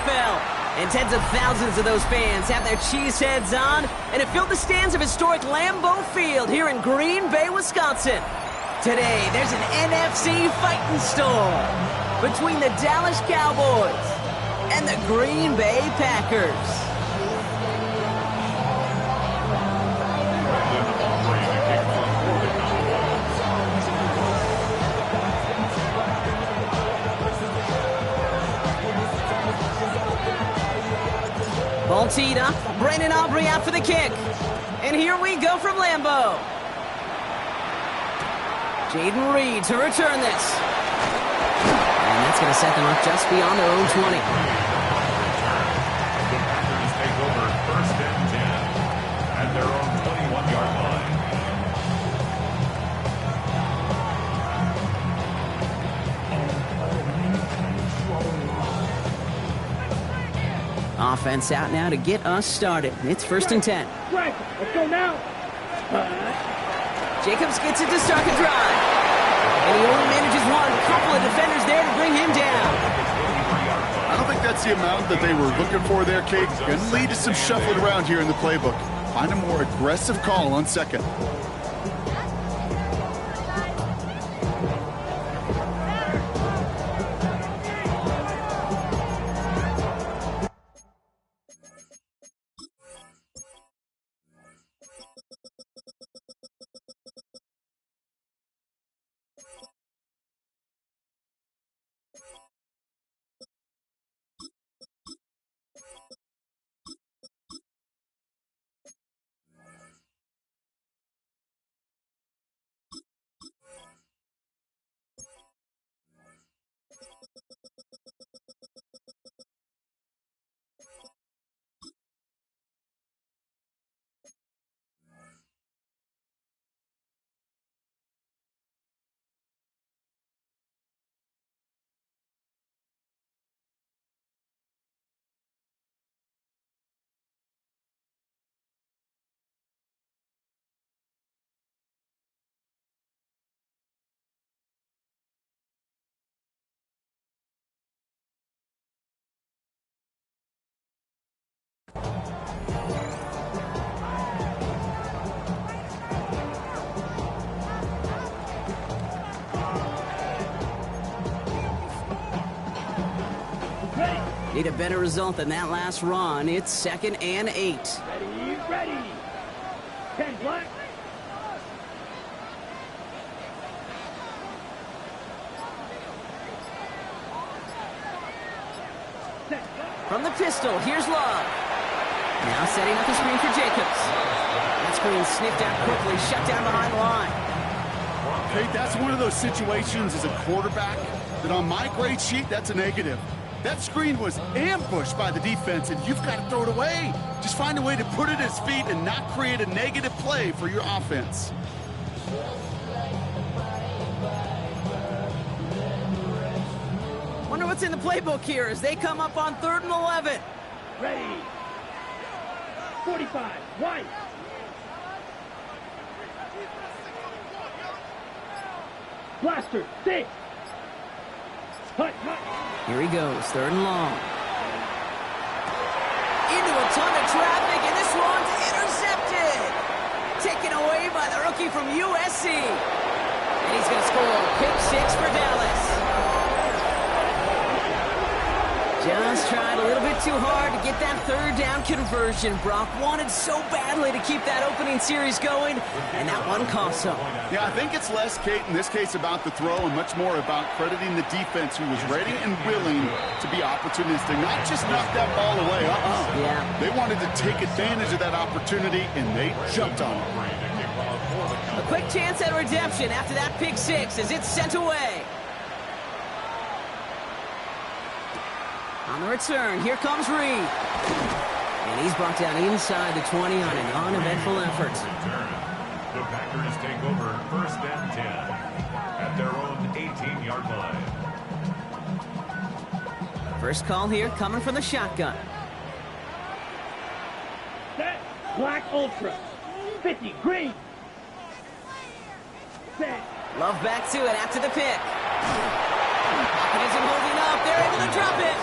NFL. And tens of thousands of those fans have their cheese heads on, and it filled the stands of historic Lambeau Field here in Green Bay, Wisconsin. Today, there's an NFC fighting storm between the Dallas Cowboys and the Green Bay Packers. Ball teed up, Brandon Aubrey out for the kick. And here we go from Lambeau. Jaden Reed to return this. And that's going to set them up just beyond their own 20. Packers take over 1st and 10 at their own 21-yard line. Offense out now to get us started. It's 1st and 10. Right, let's go now. Jacobs gets it to start the drive. And he only manages one. Couple of defenders there to bring him down. I don't think that's the amount that they were looking for there, Kate. Going to lead to some shuffling around here in the playbook. Find a more aggressive call on second. Need a better result than that last run. It's 2nd and 8. Ready, ready. 10 black. From the pistol, here's Love. Now setting up the screen for Jacobs. That screen sniffed out quickly, shut down behind the line. Kate, that's one of those situations as a quarterback that on my grade sheet, that's a negative. That screen was ambushed by the defense, and you've got to throw it away. Just find a way to put it at his feet and not create a negative play for your offense. Wonder what's in the playbook here as they come up on 3rd and 11. Ready. 45, white. Blaster, 6. Hut, hut. Here he goes, 3rd and long. Into a ton of traffic, and this one's intercepted. Taken away by the rookie from USC. And he's going to score pick 6 for Dallas. Just tried a little bit too hard to get that 3rd down conversion. Brock wanted so badly to keep that opening series going, and that one cost him. Yeah, I think it's less, Kate, in this case about the throw and much more about crediting the defense who was ready and willing to be opportunistic, not just knock that ball away. Yeah. They wanted to take advantage of that opportunity, and they jumped on it. A quick chance at redemption after that pick 6 as it's sent away. On the return, here comes Reed. And he's brought down inside the 20 on an uneventful effort. The Packers take over 1st and 10 at their own 18-yard line. First call here coming from the shotgun. Set. Black Ultra. 50, green. Set. Love back to it after the pick. Pocket isn't holding up. They're able to drop it.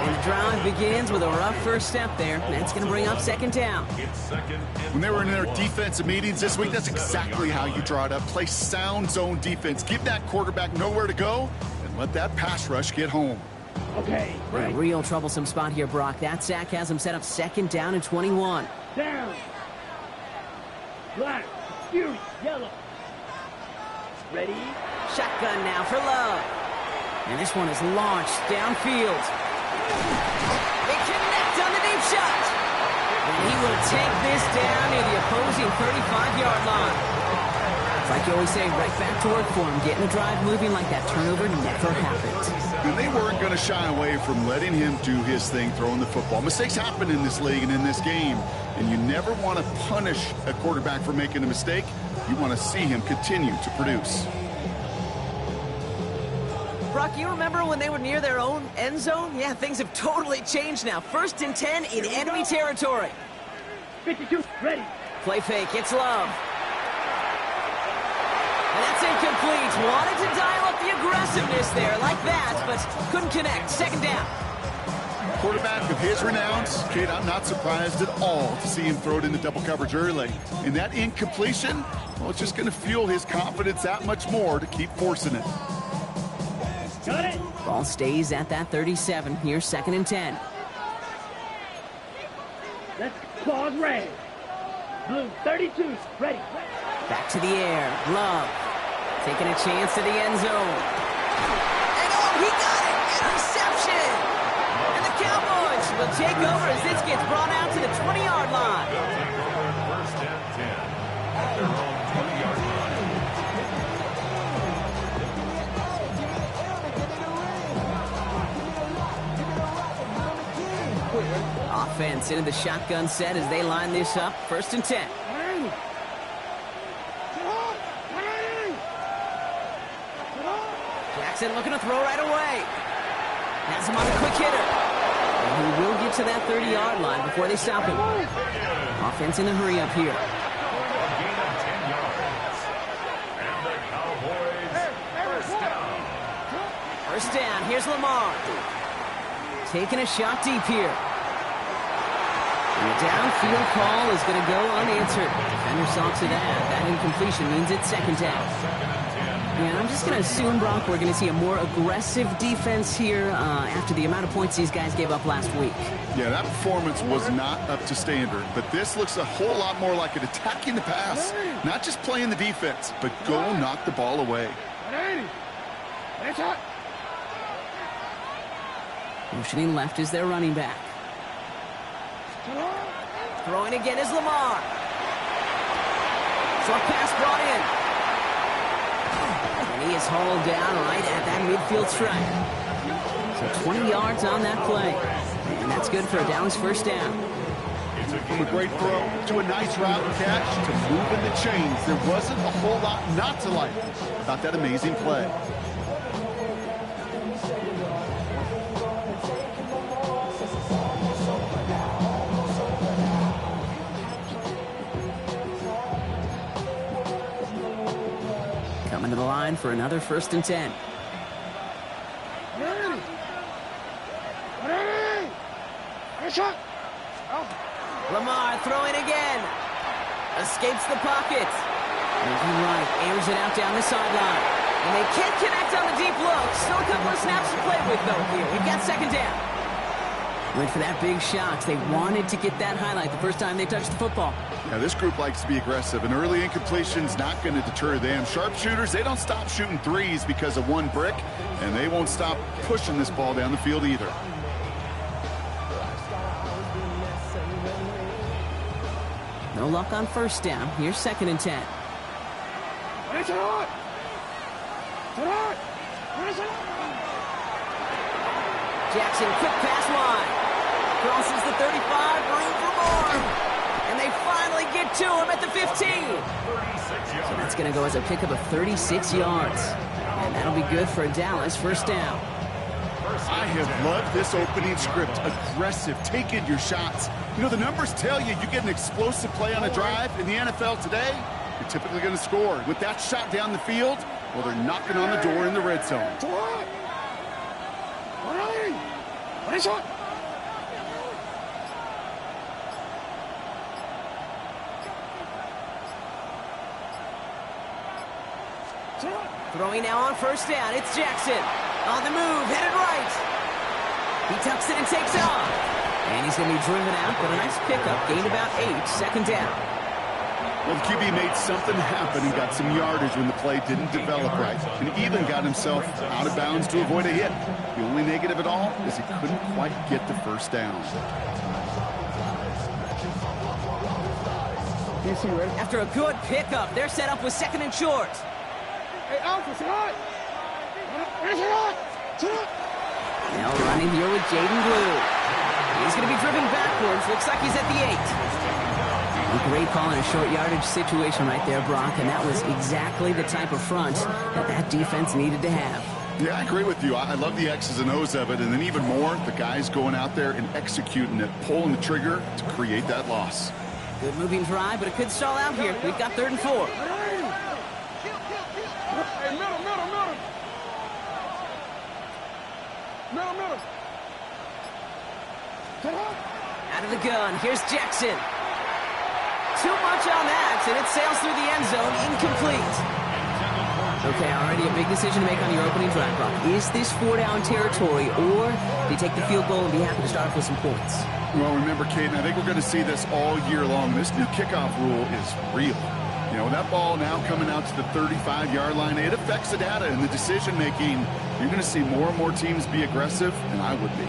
And drive begins with a rough first step there. That's going to bring up second down. It's second and When they were in their defensive meetings this week, that's exactly how you draw it up. Play sound zone defense. Give that quarterback nowhere to go and let that pass rush get home. Okay, A right. real troublesome spot here, Brock. That sack has him set up second down and 21. Down. Black. Fury. Yellow. Ready. Shotgun now for Love. And this one is launched downfield. They connect on the deep shot. And he will take this down near the opposing 35-yard line. It's like you always say, right back to work for him. Getting the drive moving like that turnover never happened. And they weren't going to shy away from letting him do his thing throwing the football. Mistakes happen in this league and in this game. And you never want to punish a quarterback for making a mistake. You want to see him continue to produce. Brock, you remember when they were near their own end zone? Yeah, things have totally changed now. 1st and 10 in enemy territory. 52. Ready. Play fake, it's Love. And that's incomplete. Wanted to dial up the aggressiveness there like that, but couldn't connect. Second down. Quarterback of his renowns, Kate, I'm not surprised at all to see him throw it into double coverage early. And that incompletion, well, it's just going to fuel his confidence that much more to keep forcing it. Got it. Ball stays at that 37. Here's 2nd and 10. Let's pause red. Blue 32. Ready. Back to the air. Love. Taking a chance to the end zone. And oh, he got it! Interception! And the Cowboys will take over as this gets brought out to the 20-yard line. they'll take over at first and 10 at their own 20-yard line. Offense into the shotgun set as they line this up. 1st and 10. Jackson looking to throw right away. Has him on a quick hitter. And he will get to that 30-yard line before they stop him. Offense in a hurry up here. A gain of 10 yards. And the Cowboys first down. First down, here's Lamar. Taking a shot deep here. And the downfield call is going to go unanswered. Defender saw to that. That incompletion means it's second down. And I'm just going to assume, Brock, we're going to see a more aggressive defense here after the amount of points these guys gave up last week. Yeah, that performance was not up to standard, but this looks a whole lot more like it attacking the pass. Not just playing the defense, but go knock the ball away. Motioning left is their running back. Throwing again is Lamar. Short pass brought in. And he is hauled down right at that midfield stripe. So 20 yards on that play. And that's good for a Dallas first down. From a great throw to a nice route and catch to moving the chains. There wasn't a whole lot not to like about that amazing play. Coming to the line for another 1st and 10. Lamar throwing again. Escapes the pocket. Moving right, airs it out down the sideline. And they can't connect on the deep look. Still a couple of snaps to play with, though, here. We've got second down. Went for that big shot. They wanted to get that highlight the first time they touched the football. Now, this group likes to be aggressive. An early incompletion's not going to deter them. Sharpshooters, they don't stop shooting threes because of one brick, and they won't stop pushing this ball down the field either. No luck on first down. Here's 2nd and 10. Jackson, quick pass line. Crosses the 35, room for more. And they finally get to him at the 15. So that's going to go as a pickup of 36 yards. And that'll be good for a Dallas first down. I have loved this opening script. Aggressive, taking your shots. You know, the numbers tell you get an explosive play on a drive in the NFL today, you're typically going to score. With that shot down the field, well, they're knocking on the door in the red zone. Throwing now on first down. It's Jackson. On the move, headed right. He tucks it and takes off. And he's going to be driven out, but a nice pickup. Gained about 8, second down. Well, the QB made something happen and got some yardage when the play didn't develop right. And even got himself out of bounds to avoid a hit. The only negative at all is he couldn't quite get the first down. After a good pickup, they're set up with second and short. Now running here with Jaden Blue. He's going to be driven backwards. Looks like he's at the 8. A great call in a short yardage situation right there, Brock, and that was exactly the type of front that defense needed to have. Yeah, I agree with you. I love the X's and O's of it, and then even more, the guys going out there and executing it, pulling the trigger to create that loss. Good moving drive, but it could stall out here. We've got 3rd and 4. Out of the gun, here's Jackson. Too much on that, and it sails through the end zone, incomplete. Okay, already a big decision to make on your opening drive, Brock. Is this 4-down territory, or do you take the field goal and be happy to start off with some points? Well, remember, Caden, I think we're going to see this all year long. This new kickoff rule is real. You know, that ball now coming out to the 35-yard line, it affects the data and the decision-making. You're going to see more and more teams be aggressive, and I would be.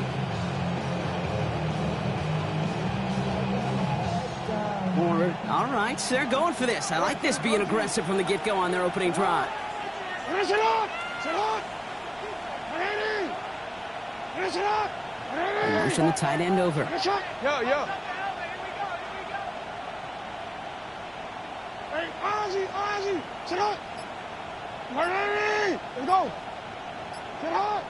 All right, they're going for this. I like this being aggressive from the get-go on their opening drive. Motion the tight end over. Hey, Ozzy, sit up. Ready? Let's go. Sit up.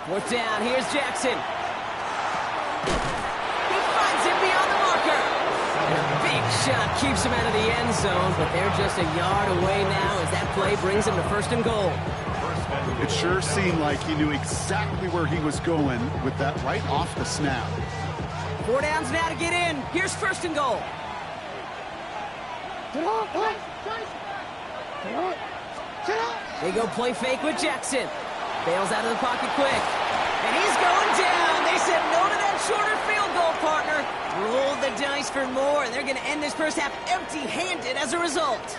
4th down, here's Jackson. He finds him beyond the marker. And a big shot keeps him out of the end zone, but they're just a yard away now as that play brings him to 1st and goal. It sure seemed like he knew exactly where he was going with that right off the snap. 4 downs now to get in. Here's 1st and goal. They go play fake with Jackson. Bails out of the pocket quick. And he's going down. They said no to that shorter field goal, partner. Roll the dice for more, and they're going to end this first half empty-handed as a result.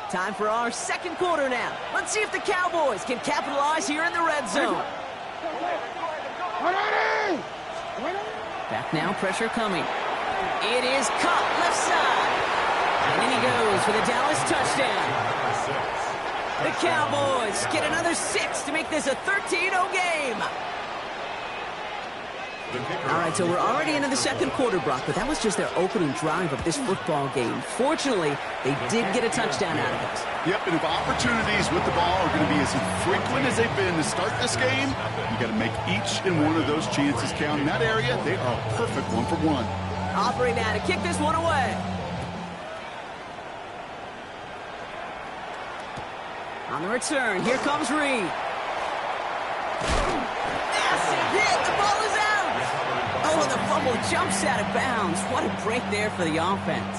Time for our 2nd quarter now. Let's see if the Cowboys can capitalize here in the red zone. Back now, pressure coming. It is caught left side. And in he goes for the Dallas touchdown. The Cowboys get another 6 to make this a 13-0 game. All right, so we're already into the 2nd quarter, Brock, but that was just their opening drive of this football game. Fortunately, they did get a touchdown out of it. Yep, and if opportunities with the ball are going to be as infrequent as they've been to start this game, you got to make each and one of those chances count. In that area, they are a perfect 1-for-1. Aubrey now to kick this one away. On the return, here comes Reed. Massive hit, the ball is out. Oh, the fumble jumps out of bounds. What a break there for the offense.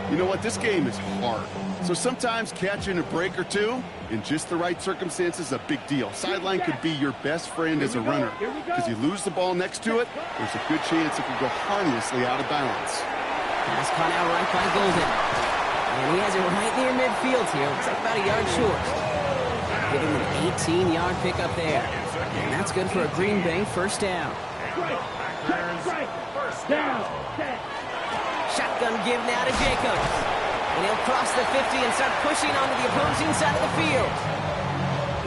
You know what? This game is hard. So sometimes catching a break or two in just the right circumstances is a big deal. Sideline could be your best friend as a runner because you lose the ball next to it, there's a good chance it could go harmlessly out of bounds. Pass caught out right by Golden. And he has it right near midfield here. Looks like about a yard short. Giving him an 18-yard pickup there. And that's good for a Green Bay 1st down. Shotgun give now to Jacobs. And he'll cross the 50 and start pushing onto the opposing side of the field.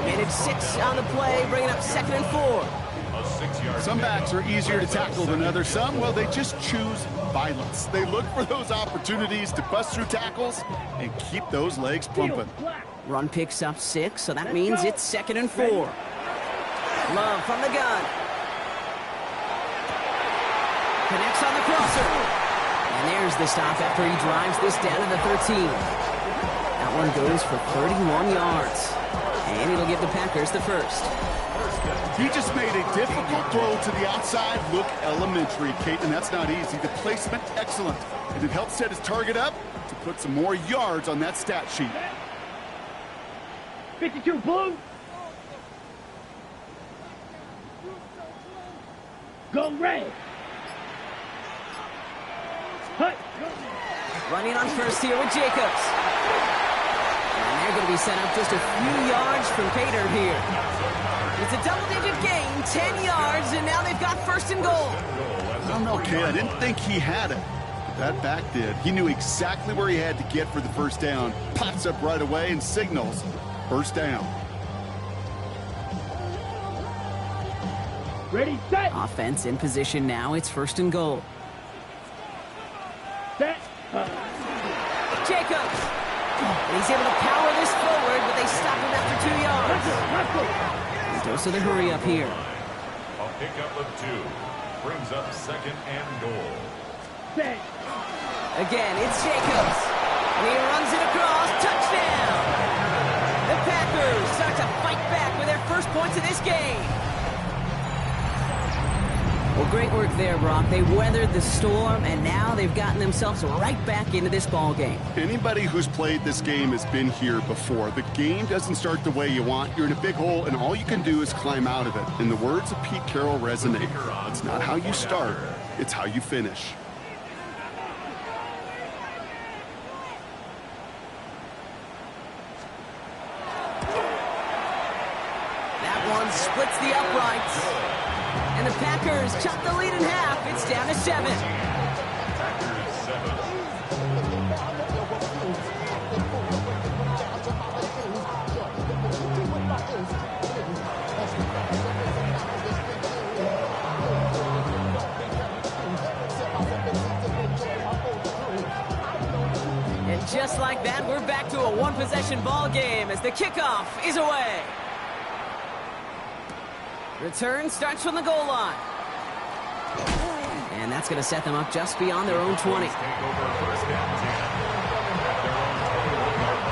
Managed 6 on the play, bringing up 2nd and 4. Some backs are easier to tackle than others. Some, well, they just choose violence. They look for those opportunities to bust through tackles and keep those legs pumping. Run picks up 6, so that means it's 2nd and 4. Love from the gun. Connects on the crosser. And there's the stop after he drives this down to the 13. That one goes for 31 yards. And it'll give the Packers the first. He just made a difficult throw to the outside look elementary, Kate, and that's not easy. The placement, excellent. And it helped set his target up to put some more yards on that stat sheet. 52 blue. Go red. Hut. Running on first here with Jacobs. And they're going to be set up just a few yards from Pater here. It's a double-digit gain, 10 yards, and now they've got first and goal. I don't know, Kate. I didn't think he had it. That back did. He knew exactly where he had to get for the first down. Pops up right away and signals first down. Ready, set. Offense in position now. It's first and goal. Set. Jacobs. And he's able to power this forward, but they stop him after 2 yards. Dose of the hurry up here. A pickup of 2. Brings up second and goal. Set. Again, it's Jacobs. And he runs it across. Touchdown. The Packers start to fight back with their first points of this game. Well, great work there, Brock. They weathered the storm, and now they've gotten themselves right back into this ball game. Anybody who's played this game has been here before. The game doesn't start the way you want. You're in a big hole, and all you can do is climb out of it. And the words of Pete Carroll resonate. It's not how you start, it's how you finish. That one splits the uprights. And the Packers chop the lead in half. It's down to 7. Packers 7. And just like that, we're back to a one-possession ball game as the kickoff is away. Return starts from the goal line. And that's going to set them up just beyond their own 20. Take over first and 10. At their own 21.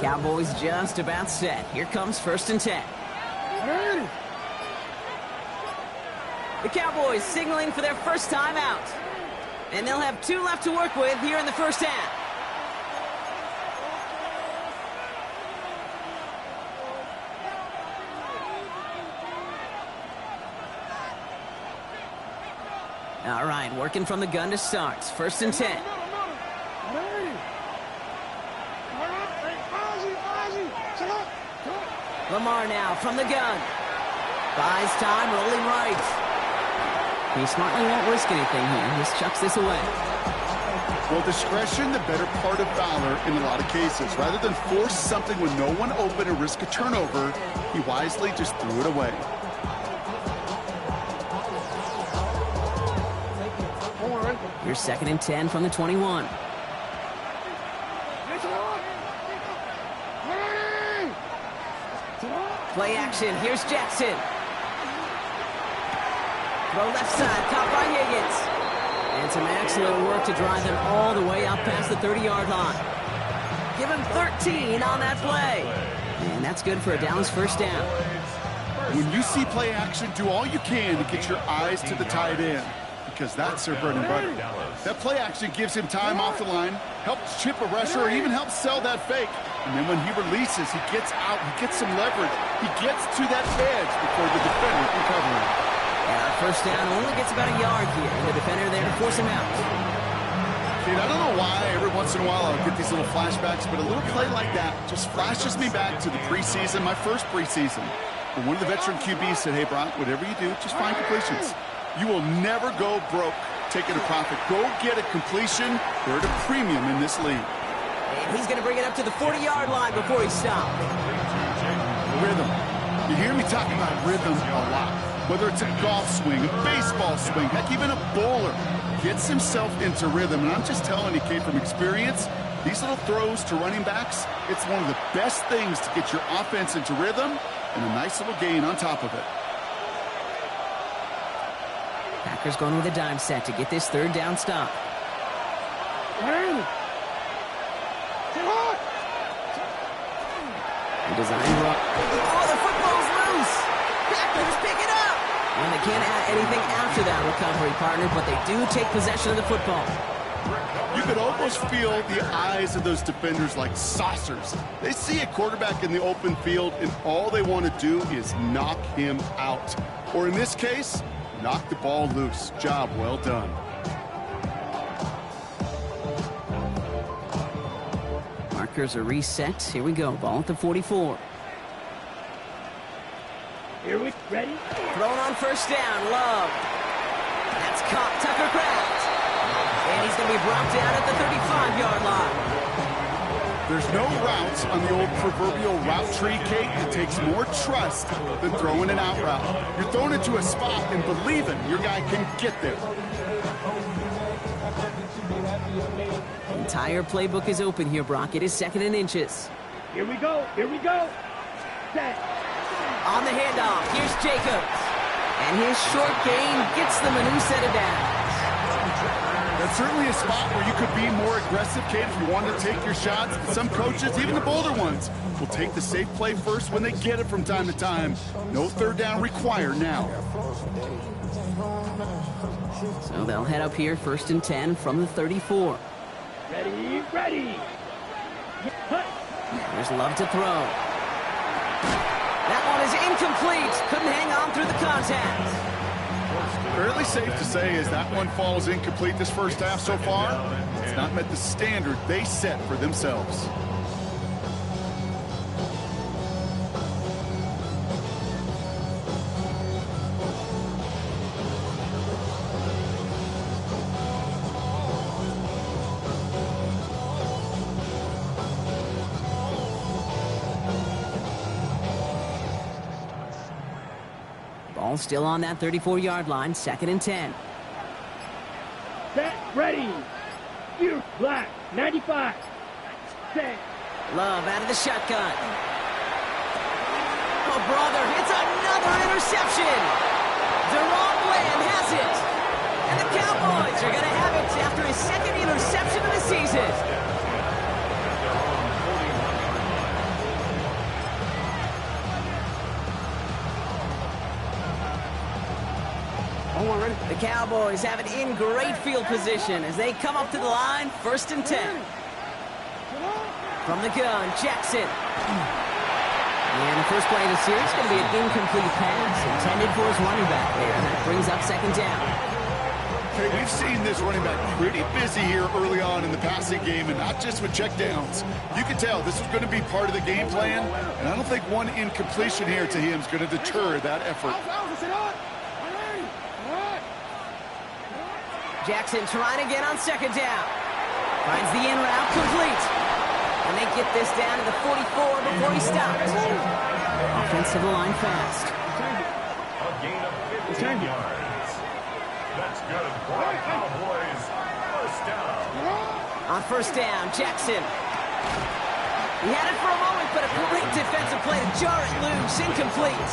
Cowboys just about set. Here comes first and 10. The Cowboys signaling for their first time out. And they'll have 2 left to work with here in the first half. All right, working from the gun to start. First and 10. Lamar now from the gun. Buys time, rolling right. He smartly won't risk anything here. Just chucks this away. Well, discretion, the better part of valor in a lot of cases. Rather than force something with no one open and risk a turnover, he wisely just threw it away. Here's second and 10 from the 21. Play action. Here's Jackson. Throw left side. Caught by Higgins. And some excellent work to drive them all the way up past the 30-yard line. Give him 13 on that play. And that's good for a Dallas first down. When you see play action, do all you can to get your eyes to the tight end, because that's their bread and butter. That play action gives him time off the line, helps chip a rusher, or even helps sell that fake. And then when he releases, he gets out, he gets some leverage. He gets to that edge before the defender can cover him. And our first down only gets about a yard here. The defender there to force him out. Dude, I don't know why every once in a while I'll get these little flashbacks, but a little play like that just flashes me back to the preseason, my first preseason. When one of the veteran QBs said, hey, Brock, whatever you do, just find completions. You will never go broke taking a profit. Go get a completion. They're at a premium in this league. And he's going to bring it up to the 40-yard line before he stops. Rhythm. You hear me talking about rhythm a lot. Whether it's a golf swing, a baseball swing, heck, even a bowler gets himself into rhythm. And I'm just telling you, Kate, from experience, these little throws to running backs, it's one of the best things to get your offense into rhythm and a nice little gain on top of it. Packers going with a dime set to get this third down stop. Design run. Oh, the football's loose. Packers pick it up. And they can't add anything after that recovery, partner, but they do take possession of the football. You could almost feel the eyes of those defenders like saucers. They see a quarterback in the open field, and all they want to do is knock him out. Or in this case, knock the ball loose. Job well done. Markers are reset. Here we go. Ball at the 44. Here we ready? Thrown on first down. Love. That's caught. Tucker Kraft. And he's going to be brought down at the 35-yard line. There's no routes on the old proverbial route tree, Kate. It takes more trust than throwing an out route. You're thrown into a spot and believing your guy can get there. Entire playbook is open here, Brock. It is 2nd and inches. Here we go. Here we go. Set. On the handoff, here's Jacobs. And his short gain gets them a new set of downs. That's certainly a spot where you could be more aggressive, Kate, if you wanted to take your shots. Some coaches, even the bolder ones, will take the safe play first when they get it from time to time. No third down required now. So they'll head up here, 1st and 10 from the 34. Ready, ready. There's Love to throw. That one is incomplete. Couldn't hang on through the contact. Fairly safe to say as that one falls incomplete this first half so far, it's not met the standard they set for themselves. Ball still on that 34-yard line, 2nd and 10. Set, ready. You, black, 95. Set. Love out of the shotgun. Oh, brother, it's another interception. Deron Bland has it. And the Cowboys are going to have it after his 2nd interception of the season. The Cowboys have it in great field position as they come up to the line, 1st and 10. From the gun, Jackson. And the first play of the series is going to be an incomplete pass intended for his running back there. And that brings up 2nd down. Okay, we've seen this running back pretty busy here early on in the passing game, and not just with checkdowns. You can tell this is going to be part of the game plan, and I don't think one incompletion here to him is going to deter that effort. Jackson trying to get on 2nd down. Finds the in route complete. And they get this down to the 44 before he stops. Offensive line fast. A gain of 15 yards. That's good for the Cowboys. First down. On 1st down, Jackson. He had it for a moment, but a great defensive play to jar it loose. Incomplete.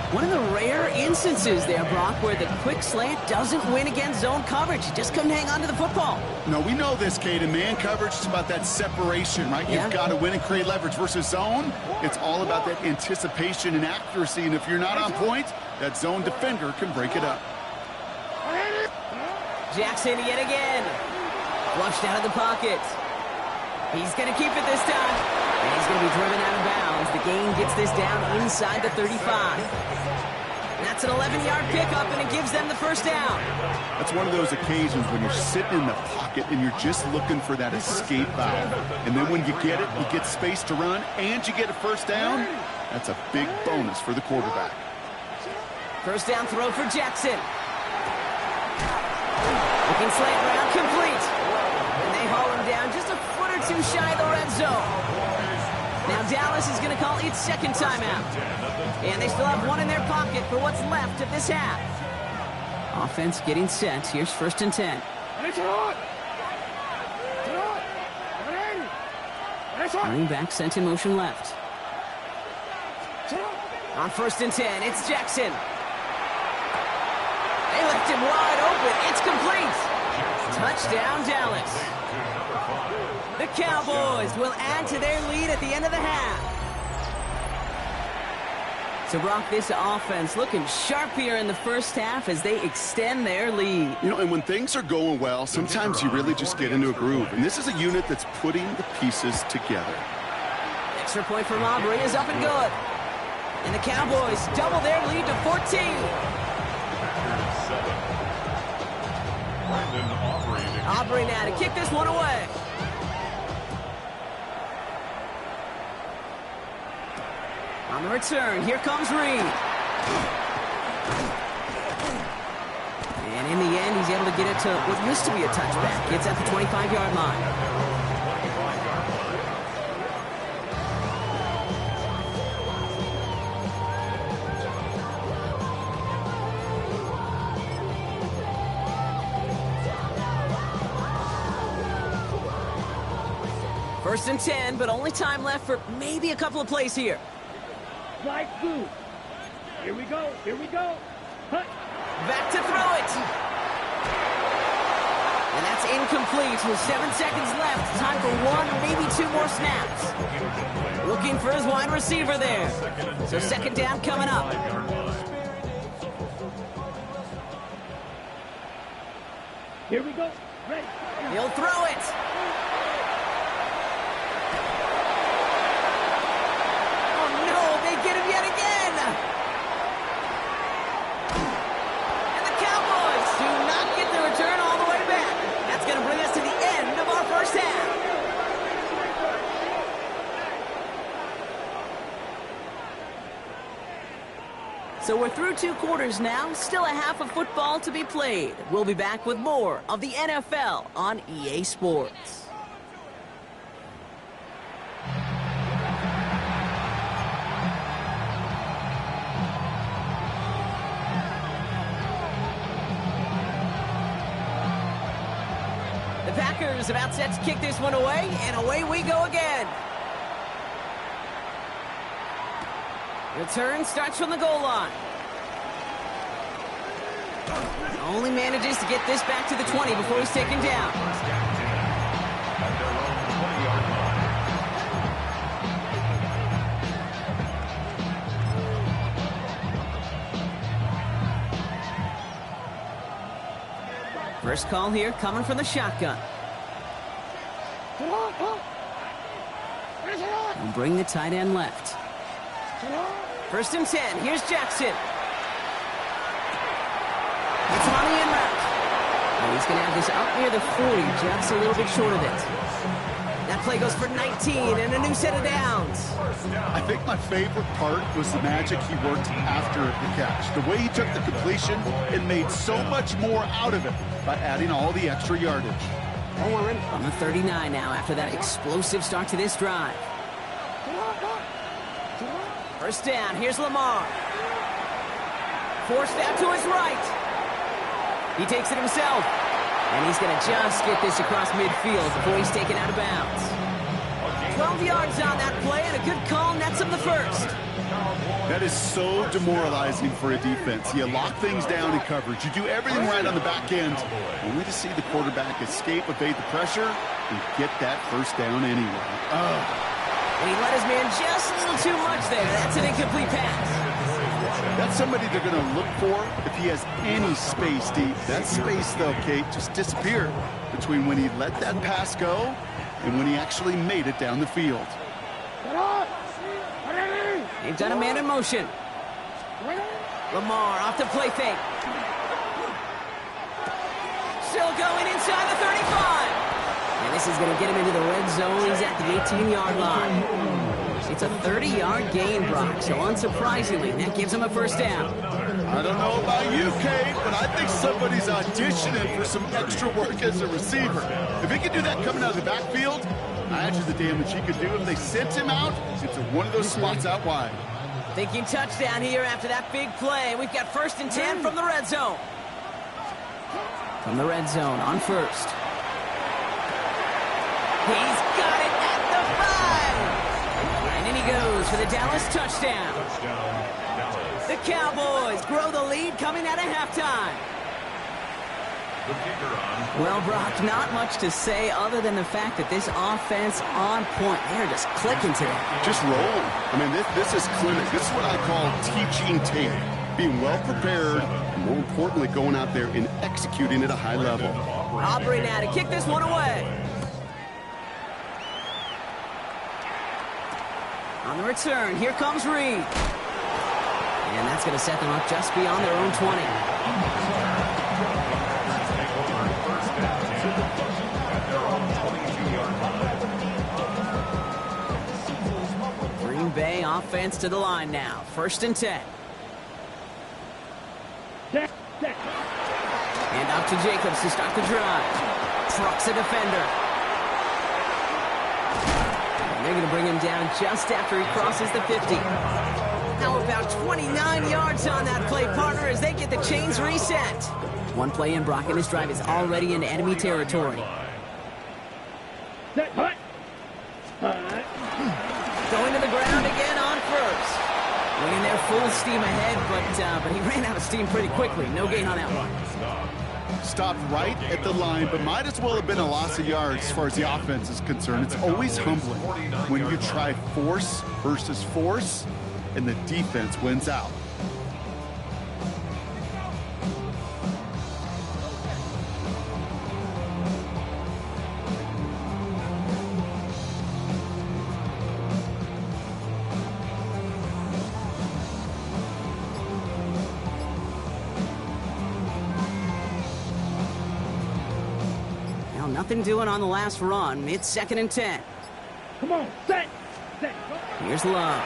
One of the rare instances there, Brock, where the quick slant doesn't win against zone coverage. He just couldn't hang on to the football. No, we know this, Kate. In man coverage, it's about that separation, right? Yeah. You've got to win and create leverage versus zone. It's all about that anticipation and accuracy, and if you're not on point, that zone defender can break it up. Jackson yet again. Flushed out of the pocket. He's going to keep it this time. And he's going to be driven out of bounds. The gain gets this down inside the 35. That's an 11-yard pickup, and it gives them the first down. That's one of those occasions when you're sitting in the pocket and you're just looking for that escape valve. And then when you get it, you get space to run, and you get a first down. That's a big bonus for the quarterback. First down throw for Jackson. Taking slant route, complete. And they haul him down just a foot or two shy of the red zone. Now Dallas is going to call its second timeout. And they still have one in their pocket for what's left of this half. Offense getting set. Here's 1st and 10. Running back sent in motion left. On 1st and 10, it's Jackson. They left him wide open. It's complete. Touchdown, Dallas. The Cowboys will add to their lead at the end of the half. So, Brock, this offense looking sharp here in the first half as they extend their lead. You know, and when things are going well, sometimes you really just get into a groove. And this is a unit that's putting the pieces together. Extra point from Aubrey is up and good. And the Cowboys double their lead to 14. Aubrey now to kick this one away. On the return, here comes Reed. And in the end, he's able to get it to what used to be a touchback. Gets at the 25-yard line. First and 10, but only time left for maybe a couple of plays here. Right through. Here we go. Here we go. Hut. Back to throw it. And that's incomplete with 7 seconds left. Time for one, maybe two more snaps. Looking for his wide receiver there. So 2nd down coming up. Here we go. Ready. He'll throw it. Get him yet again. And the Cowboys do not get the return all the way back. That's going to bring us to the end of our first half. So we're through 2 quarters now. Still a half of football to be played. We'll be back with more of the NFL on EA Sports. The Packers about set to kick this one away, and away we go again. Return starts from the goal line. Only manages to get this back to the 20 before he's taken down. First call here coming from the shotgun. And bring the tight end left. 1st and 10. Here's Jackson. It's on the in route. And he's going to have this up near the 40, just a little bit short of it. That play goes for 19 and a new set of downs. I think my favorite part was the magic he worked after the catch. The way he took the completion and made so much more out of it by adding all the extra yardage. On the 39 now after that explosive start to this drive. First down, here's Lamar. Forced out to his right. He takes it himself. And he's going to just get this across midfield before he's taken out of bounds. 12 yards on that play, and a good call nets him the first. That is so demoralizing for a defense. You lock things down in coverage. You do everything right on the back end, only to see the quarterback escape, evade the pressure, and get that first down anyway. And he let his man just a little too much there. That's an incomplete pass. That's somebody they're going to look for if he has any space deep. That space, though, Kate, just disappeared between when he let that pass go and when he actually made it down the field. They've done a man in motion. Lamar off the play fake. Still going inside the 35. And this is going to get him into the red zone. He's at the 18-yard line. It's a 30-yard gain, Brock, so unsurprisingly, that gives him a first down. I don't know about you, Kate, but I think somebody's auditioning for some extra work as a receiver. If he could do that coming out of the backfield, imagine the damage he could do if they sent him out into one of those spots out wide. Thinking touchdown here after that big play. We've got 1st and 10 from the red zone. From the red zone on first. He's got it at the 5. And in he goes for the Dallas touchdown. The Cowboys grow the lead coming out of halftime. Well, Brock, not much to say other than the fact that this offense on point. They're just clicking today. Just rolling. I mean, this is clinic. This is what I call teaching tape. Being well prepared, and more importantly, going out there and executing at a high level. Aubrey now to kick this one away. On the return, here comes Reed. And that's going to set them up just beyond their own 20. Green Bay offense to the line now. 1st and 10. And out to Jacobs to start the drive. Trucks a defender. And they're going to bring him down just after he crosses the 50. Now about 29 yards on that play, partner, as they get the chains reset. One play in, Brock, and his drive is already in enemy territory. Going to the ground again on first. Winging there full steam ahead, but he ran out of steam pretty quickly. No gain on that one. Stopped right at the line, but might as well have been a loss of yards as far as the offense is concerned. It's always humbling when you try force versus force, and the defense wins out. Nothing doing on the last run. It's 2nd and 10. Come on, set. Here's Love.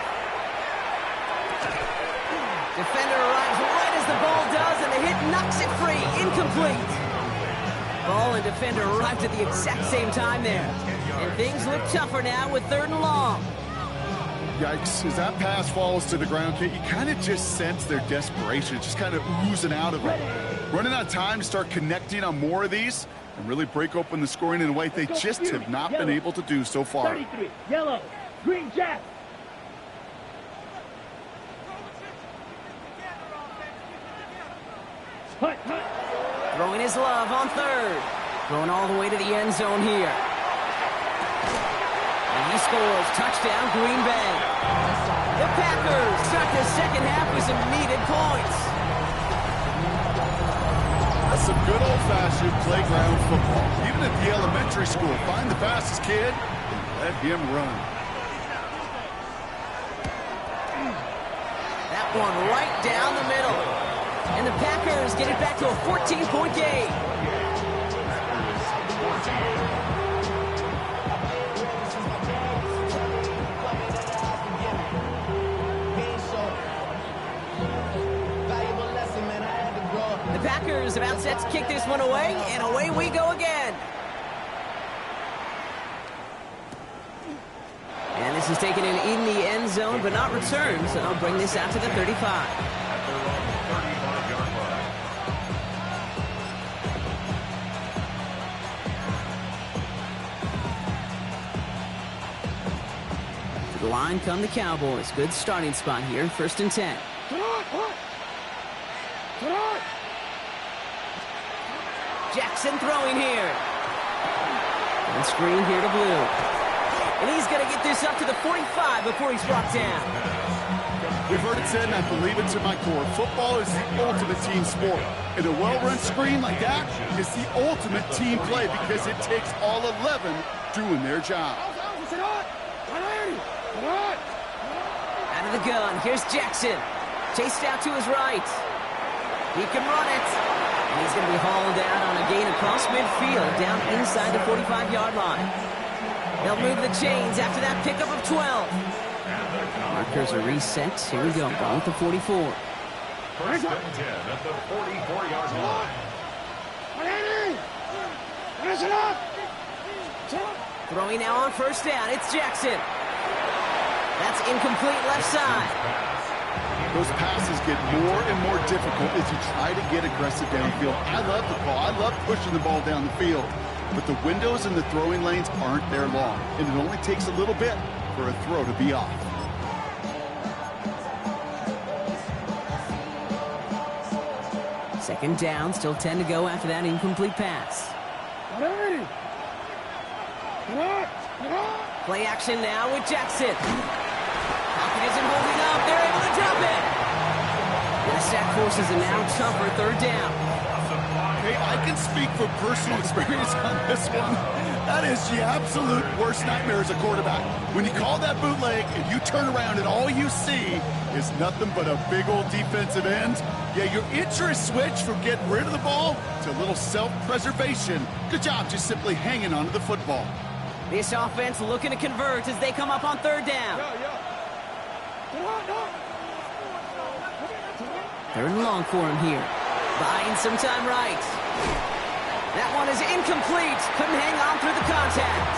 Defender arrives right as the ball does, and the hit knocks it free. Incomplete. Ball and defender arrived at the exact same time there. And things look tougher now with 3rd and long. Yikes. As that pass falls to the ground, Kate, you kind of just sense their desperation. It's just kind of oozing out of them. Running out of time to start connecting on more of these and really break open the scoring in a way they just have not been able to do so far. 33, yellow, green jack. Throwing his Love on 3rd. Going all the way to the end zone here. And he scores. Touchdown, Green Bay. The Packers start the 2nd half with some needed points. That's some good old-fashioned playground football. Even at the elementary school, find the fastest kid and let him run. That one right down the middle. And the Packers get it back to a 14-point game. The Packers about set to kick this one away, and away we go again. And this is taken in the end zone, but not returned, so they'll bring this out to the 35. To the line come the Cowboys. Good starting spot here, 1st and 10. Jackson throwing here. And screen here to Blue. And he's going to get this up to the 45 before he's brought down. We've heard it said, and I believe it to my core, football is the ultimate team sport. And a well-run screen like that is the ultimate team play because it takes all 11 doing their job. Out of the gun, here's Jackson. Chased out to his right. He can run it. And he's going to be hauled down on a gain across midfield, down inside the 45-yard line. They'll move the chains after that pickup of 12. Markers are reset. Here we go. Ball at the 44. First and 10 at the 44-yard line. Throwing now on first down. It's Jackson. That's incomplete left side. Those passes get more and more difficult as you try to get aggressive downfield. I love the ball. I love pushing the ball down the field. But the windows in the throwing lanes aren't there long, and it only takes a little bit for a throw to be off. Second down, still 10 to go after that incomplete pass. Play action now with Jackson. Pocket isn't holding up. They're able to drop it. The sack forces a now tougher third down. Hey, I can speak from personal experience on this one. That is the absolute worst nightmare as a quarterback. When you call that bootleg and you turn around and all you see is nothing but a big old defensive end, yeah, your interest switch from getting rid of the ball to a little self-preservation. Good job just simply hanging onto the football. This offense looking to convert as they come up on third down. Third and long for him here. Buying some time right. That one is incomplete. Couldn't hang on through the contact.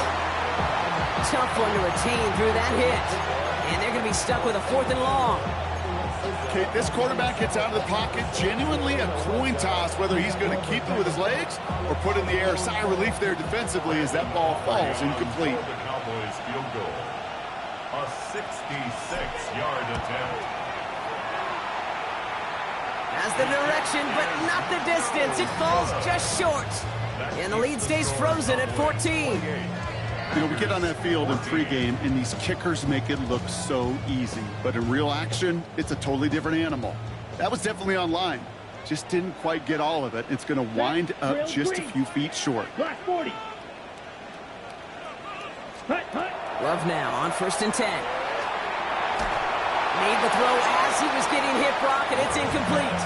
Tough one to retain through that hit. And they're going to be stuck with a fourth and long. Okay, this quarterback gets out of the pocket. Genuinely a coin toss whether he's going to keep it with his legs or put in the air. Sigh of relief there defensively as that ball falls incomplete. The Cowboys field goal. A 66-yard attempt. Has the direction, but not the distance. It falls just short. And the lead stays frozen at 14. You know, we get on that field in pregame, and these kickers make it look so easy. But in real action, it's a totally different animal. That was definitely on line. Just didn't quite get all of it. It's going to wind up just a few feet short. Last 40. Love now on first and 10. Made the throw as he was getting hit, Brock, and it's incomplete.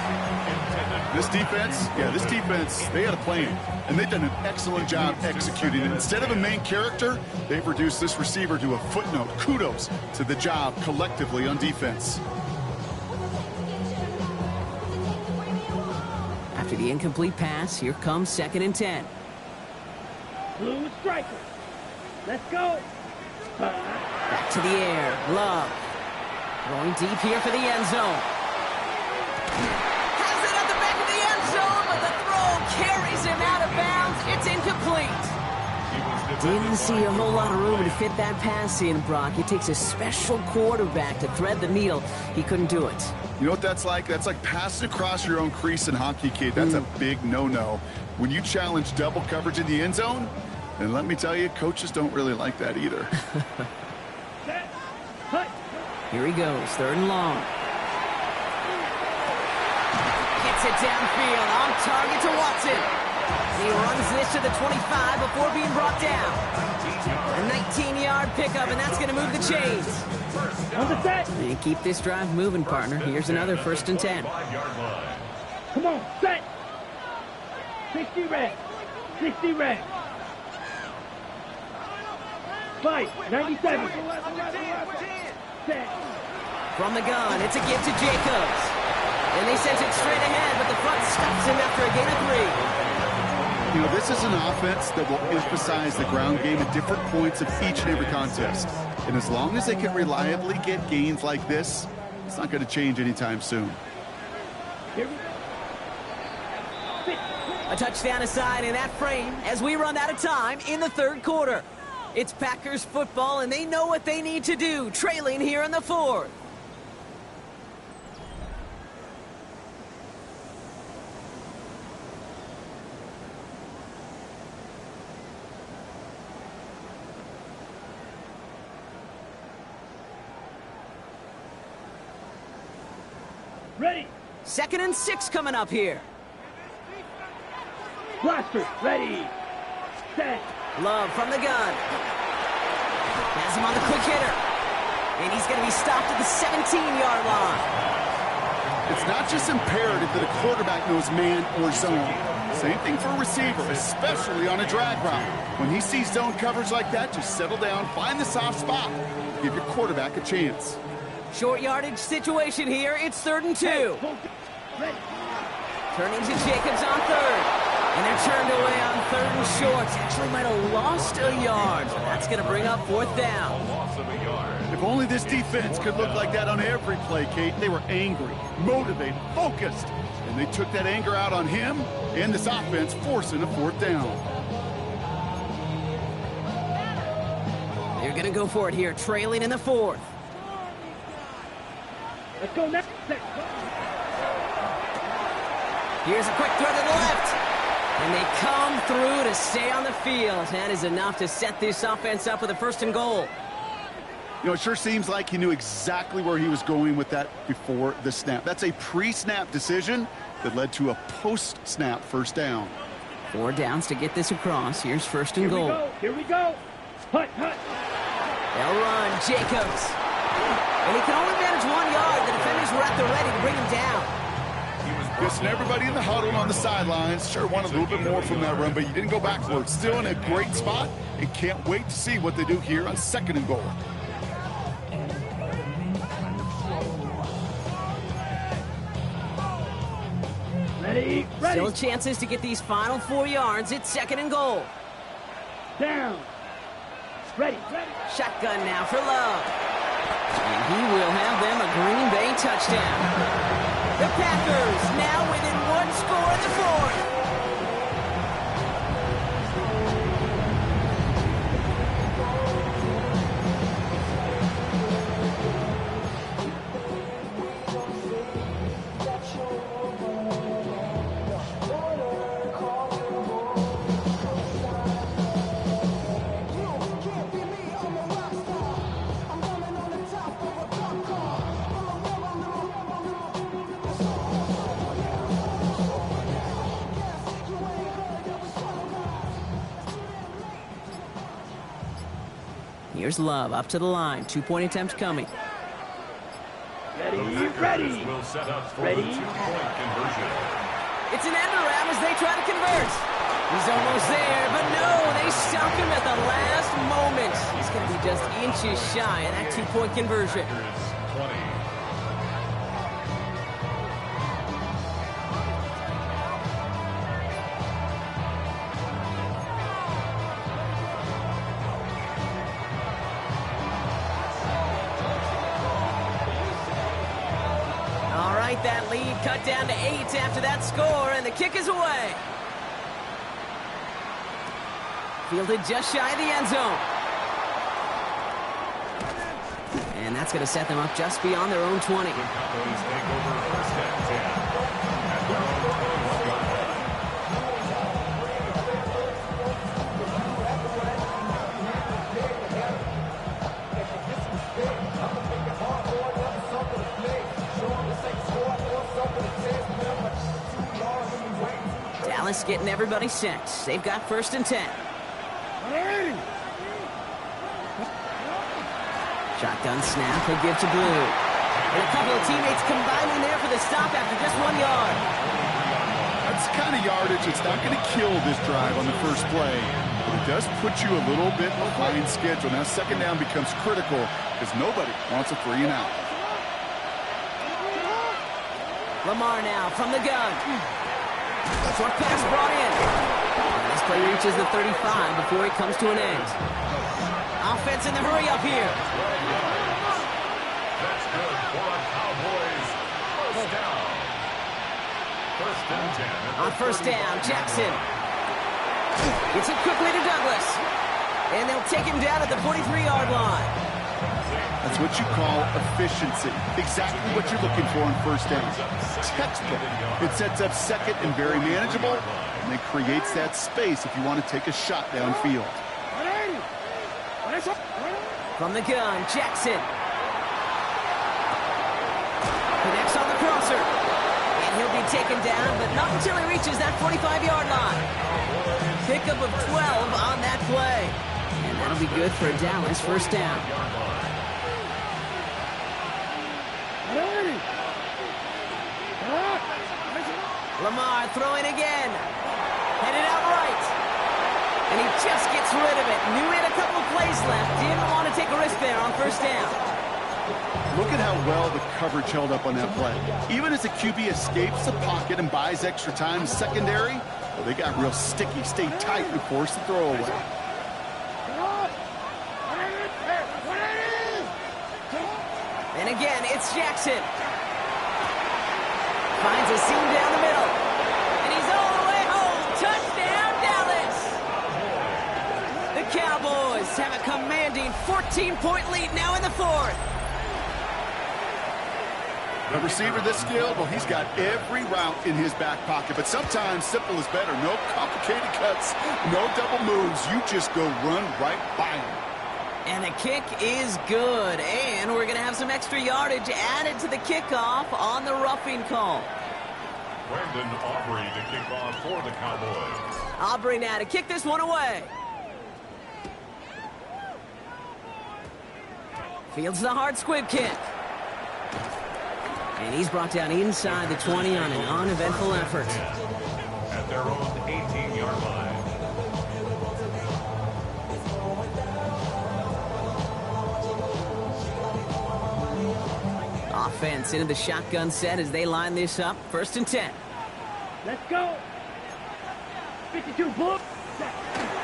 This defense, they had a plan, and they've done an excellent job executing it. Instead of a main character, they've reduced this receiver to a footnote. Kudos to the job collectively on defense. After the incomplete pass, here comes second and 10. Blue striker. Let's go. Back to the air. Love. Going deep here for the end zone. Has it at the back of the end zone, but the throw carries him out of bounds. It's incomplete. Didn't see a whole lot of room to fit that pass in, Brock. It takes a special quarterback to thread the needle. He couldn't do it. You know what that's like? That's like passing across your own crease in hockey, kid. That's a big no-no. When you challenge double coverage in the end zone, then let me tell you, coaches don't really like that either. Here he goes, third and long. Gets it downfield, on target to Watson. He runs this to the 25 before being brought down. A 19-yard pickup, and that's going to move the chains. On the set. And keep this drive moving, partner. Here's another first and 10. Come on, set. 60 red. 60 red. 5, 97. From the gun, it's a give to Jacobs. And they sent it straight ahead, but the front stops him after a gain of 3. You know, this is an offense that will emphasize the ground game at different points of each and every contest. And as long as they can reliably get gains like this, it's not going to change anytime soon. A touchdown aside in that frame as we run out of time in the third quarter. It's Packers football, and they know what they need to do, trailing here in the fourth. Ready. Second and 6 coming up here. Blaster. Ready. Set. Love from the gun. Has him on the quick hitter. And he's going to be stopped at the 17-yard line. It's not just imperative that a quarterback knows man or zone. Same thing for a receiver, especially on a drag route. When he sees zone coverage like that, just settle down, find the soft spot, give your quarterback a chance. Short yardage situation here. It's 3rd and 2. Ready. Turning to Jacobs on 3rd. And they're turned away on 3rd and short. Actually might have lost a yard. So that's going to bring up 4th down. Loss of a yard. If only this defense could look like that on every play, Kate. They were angry, motivated, focused. And they took that anger out on him and this offense, forcing a 4th down. They're going to go for it here, trailing in the 4th. Let's go next. Here's a quick throw to the left. And they come through to stay on the field. That is enough to set this offense up with a 1st and goal. You know, it sure seems like he knew exactly where he was going with that before the snap. That's a pre-snap decision that led to a post-snap 1st down. 4 downs to get this across. Here's 1st and goal. Here we go. Hut. They'll run. Jacobs. And he can only manage 1 yard. The defenders were at the ready to bring him down. Listen, everybody in the huddle on the sidelines sure wanted a little bit more from that run, but you didn't go backwards. Still in a great spot, and can't wait to see what they do here on 2nd and goal. Ready. Still chances to get these final 4 yards. It's 2nd and goal. Down. Ready. Shotgun now for Love. And he will have them a Green Bay touchdown. The Packers now within 1 score in the 4th. Here's Love up to the line. 2-point attempt coming. Ready. Will set up for Ready. the 2-point conversion. It's an end around as they try to convert. He's almost there, but no, they stop him at the last moment. He's going to be just inches shy of that 2-point conversion. Packers 20. That lead cut down to 8 after that score, and the kick is away. Fielded just shy of the end zone. And that's going to set them up just beyond their own 20. The Cowboys take over 1st and 10. At their own 20-yard line. Dallas getting everybody set. They've got 1st and 10. Shotgun snap, he'll give to Blue. And a couple of teammates combining there for the stop after just 1 yard. That's the kind of yardage that's not going to kill this drive on the first play. But it does put you a little bit behind schedule. Now 2nd down becomes critical because nobody wants a 3 and out. Lamar now from the gun. Short pass brought in. And this play reaches the 35 before it comes to an end. Offense in the hurry up here. That's good for a Cowboys 1st down. 1st and 10. On 1st down, Jackson. Gets it quickly to Douglas. And they'll take him down at the 43-yard line. That's what you call efficiency. Exactly what you're looking for on 1st down. Textbook. It sets up 2nd and very manageable, and it creates that space if you want to take a shot downfield. From the gun, Jackson. Connects on the crosser. And he'll be taken down, but not until he reaches that 45-yard line. Pickup of 12 on that play. And that'll be good for Dallas 1st down. Lamar throwing again. Headed out right. And he just gets rid of it. Knew he had a couple plays left. Didn't want to take a risk there on 1st down. Look at how well the coverage held up on that play. Even as the QB escapes the pocket and buys extra time secondary, well, they got real sticky, stayed tight, and forced the throw away. And again, it's Jackson. Finds a seam down the middle. And he's all the way home. Touchdown, Dallas! The Cowboys have a commanding 14-point lead now in the fourth. The receiver this skilled, well, he's got every route in his back pocket. But sometimes simple is better. No complicated cuts, no double moves. You just go run right by him. And the kick is good. And we're going to have some extra yardage added to the kickoff on the roughing call. Brandon Aubrey to kick off for the Cowboys. Aubrey now to kick this one away. Fields the hard squib kick. And he's brought down inside the 20 on an uneventful effort. At their own 18-yard line. Offense into the shotgun set as they line this up. 1st and 10. Let's go. 52 book.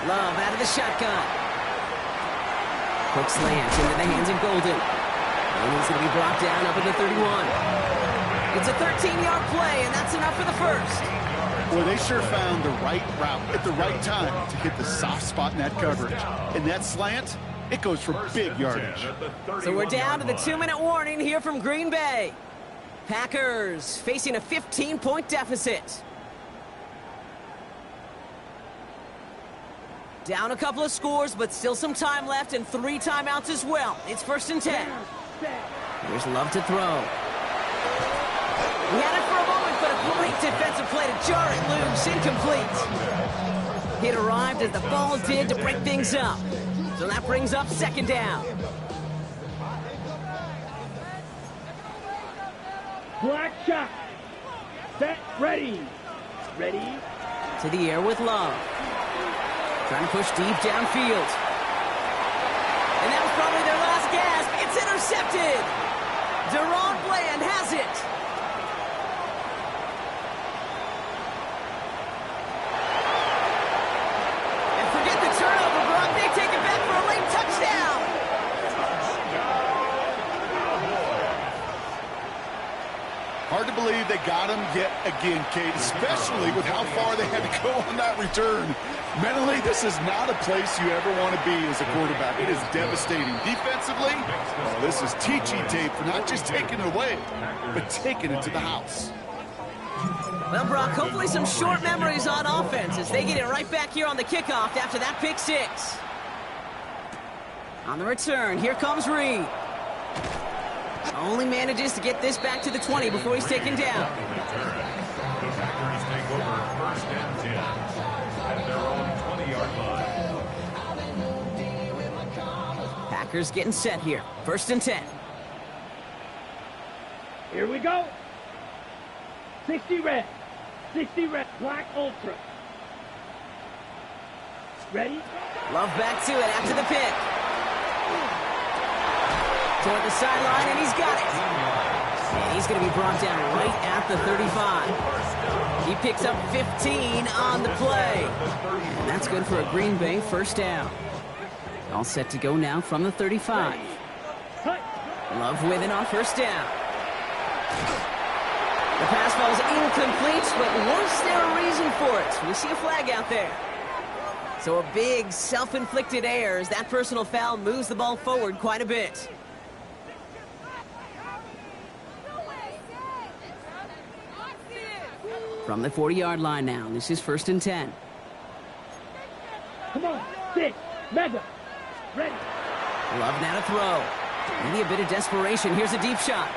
Love out of the shotgun. Quick slant into the hands of Golden. And he's going to be brought down up at the 31. It's a 13-yard play, and that's enough for the first. Boy, they sure found the right route at the right time to hit the soft spot in that coverage. And that slant, it goes for big yardage. So we're down to the 2-minute warning here from Green Bay. Packers facing a 15-point deficit. Down a couple of scores, but still some time left and 3 timeouts as well. It's 1st and 10. Here's Love to throw. He had it for a moment, but a great defensive play to jar it loose. Incomplete. It arrived as the ball did to break things up. So that brings up 2nd down. Black shot. Set. Ready. Ready. To the air with Love. Trying to push deep downfield. And that was probably their last gasp. It's intercepted. Deron Bland has it. And forget the turnover, Brock. They take it back for a late touchdown. Hard to believe they got him yet again, Kate, especially with how far they had to go on that return. Mentally, this is not a place you ever want to be as a quarterback. It is devastating. Defensively, well, this is teaching tape for not just taking it away, but taking it to the house. Well, Brock, hopefully some short memories on offense as they get it right back here on the kickoff after that pick 6. On the return, here comes Reed. Only manages to get this back to the 20 before he's taken down. The Packers take over 1st and 10 at their own 20-yard line. Packers getting set here. 1st and 10. Here we go. 60 red. 60 red. Black ultra. Ready? Love back to it after the pick. Toward the sideline, and he's got it. And he's going to be brought down right at the 35. He picks up 15 on the play. And that's good for a Green Bay 1st down. All set to go now from the 35. Love with it on 1st down. The pass falls incomplete, but was there a reason for it? We see a flag out there. So a big self-inflicted error as that personal foul moves the ball forward quite a bit. From the 40-yard line now, this is 1st and 10. Come on. 6. Mega. Ready. Love now to throw. Maybe a bit of desperation. Here's a deep shot.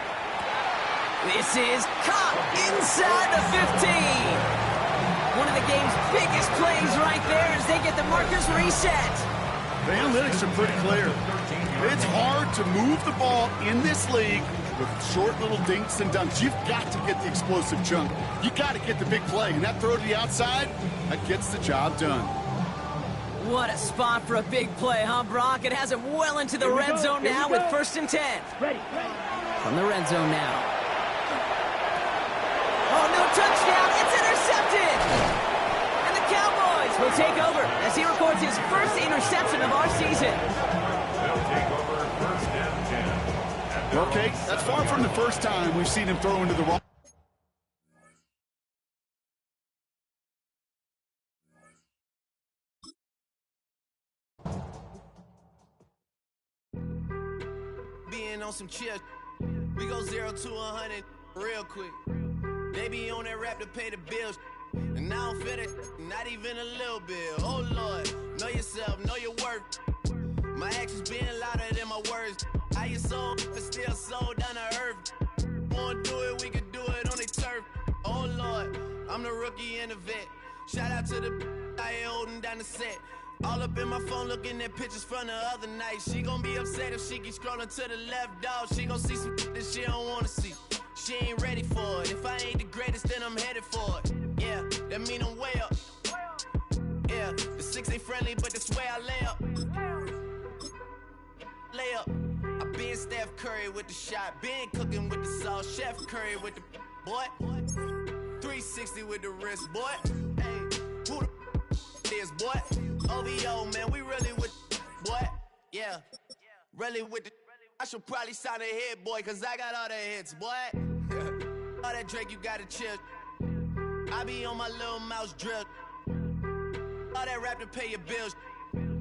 This is caught inside the 15. One of the game's biggest plays right there as they get the markers reset. The analytics are pretty clear. It's hard to move the ball in this league with short little dinks and dunks. You've got to get the explosive chunk. You got to get the big play. And that throw to the outside, that gets the job done. What a spot for a big play, huh, Brock? It has him well into the red zone now with 1st and 10. Ready. Ready. from the red zone now. Oh, no touchdown. It's intercepted. And the Cowboys will take over as he records his first interception of our season. They'll take over first and 10. Well, Kate, that's far from the first time we've seen him throw into the wrong. Being on some chill, we go 0 to 100 real quick. They be on that rap to pay the bills, and I don't feel it, not even a little bit. Oh Lord, know yourself, know your worth. My actions being louder than my words. How you sold, but still sold down to earth. Wanna do it, we can do it on the turf. Oh Lord, I'm the rookie and the vet. Shout out to the I ain't holding down the set. All up in my phone looking at pictures from the other night. She gon' be upset if she keeps scrolling to the left, dog. She gon' see some that she don't wanna see. She ain't ready for it. If I ain't the greatest, then I'm headed for it. Yeah, that mean I'm way up. Yeah, the 6 ain't friendly, but that's where I lay up. Lay up. I been Steph Curry with the shot. Been cooking with the sauce. Chef Curry with the boy. 360 with the wrist, boy. Hey, who the is, boy? OVO, man, we really with boy. Yeah, really with the. I should probably sign a hit, boy, cause I got all the hits, boy. All that Drake, you gotta chill. I be on my little mouse drill. All that rap to pay your bills.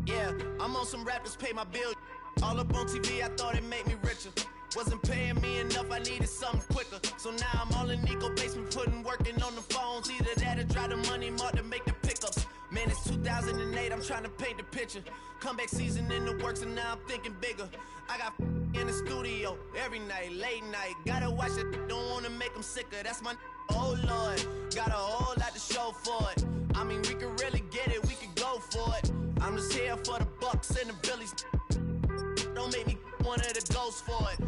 Yeah, I'm on some rappers pay my bills. All up on TV, I thought it made me richer. Wasn't paying me enough, I needed something quicker. So now I'm all in Nico basement, working on the phones. Either that or drive the money mark to make the pickups. Man, it's 2008, I'm trying to paint the picture. Comeback season in the works, and now I'm thinking bigger. I got in the studio every night, late night. Gotta watch it, don't wanna make them sicker. That's my oh Lord, got a whole lot to show for it. I mean, we could really get it, we could go for it. I'm just here for the Bucks and the Billies. Don't make me one of the ghosts for it.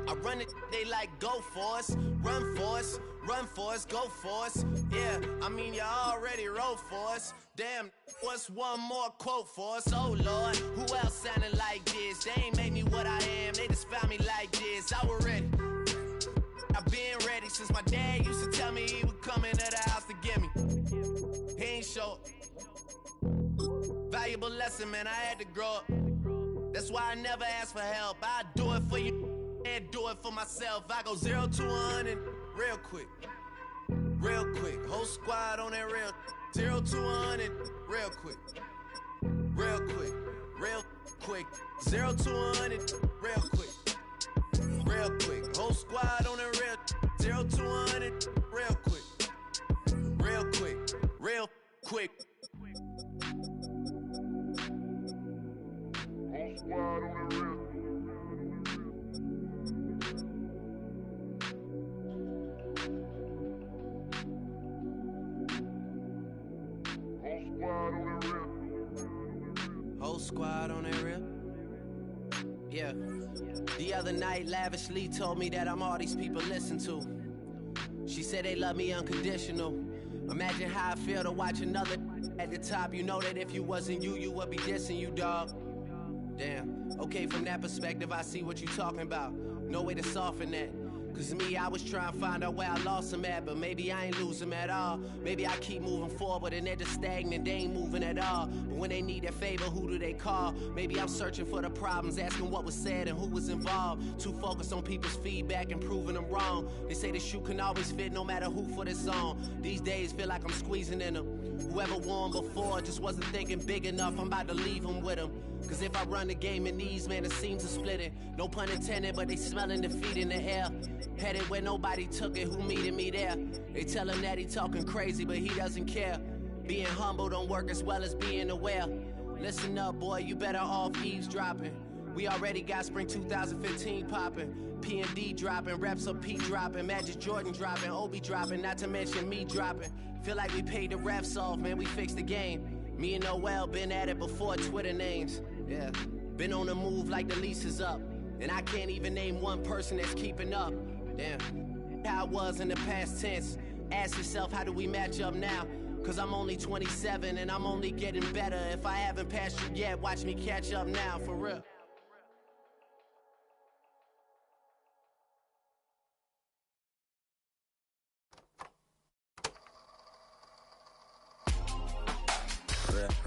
I run it, they like go for us, run for us, run for us, go for us. Yeah, I mean you already wrote for us. Damn, what's one more quote for us? Oh Lord, who else sounded like this? They ain't made me what I am, they just found me like this. I was ready. I've been ready since my dad used to tell me he would come into the house to get me. He ain't show up. Valuable lesson, man, I had to grow up. That's why I never ask for help. I do it for you and do it for myself. I go 0 to 100 real quick. Real quick. Whole squad on that real. 0 to 100 real quick. Real quick. Real quick. 0 to 100 real quick. Real quick. Whole squad on that real. 0 to 100 real quick. Real quick. Real quick. Whole squad on that real. Yeah. The other night, lavishly told me that I'm all these people listen to. She said they love me unconditional. Imagine how I feel to watch another at the top. You know that if you wasn't you, you would be dissing you, dog. Damn. Okay, from that perspective, I see what you talking about. No way to soften that. Cause me, I was trying to find out where I lost them at, but maybe I ain't lose them at all. Maybe I keep moving forward and they're just stagnant, they ain't moving at all. But when they need a favor, who do they call? Maybe I'm searching for the problems, asking what was said and who was involved. Too focused on people's feedback and proving them wrong. They say the shoe can always fit no matter who for this song. These days feel like I'm squeezing in them. Whoever won before just wasn't thinking big enough, I'm about to leave them with them. Cause if I run the game in these, man, it seems to split it. No pun intended, but they smelling defeat in the air. Headed where nobody took it, who meeting me there? They tell him that he talking crazy, but he doesn't care. Being humble don't work as well as being aware. Listen up, boy, you better off eavesdropping. We already got spring 2015 popping. P&D dropping, reps up P dropping, Magic Jordan dropping, Obi dropping, not to mention me dropping. Feel like we paid the refs off, man, we fixed the game. Me and Noel been at it before Twitter names. Yeah, been on the move like the lease is up. And I can't even name one person that's keeping up. Damn, how I was in the past tense. Ask yourself, how do we match up now? Cause I'm only 27 and I'm only getting better. If I haven't passed you yet, watch me catch up now, for real.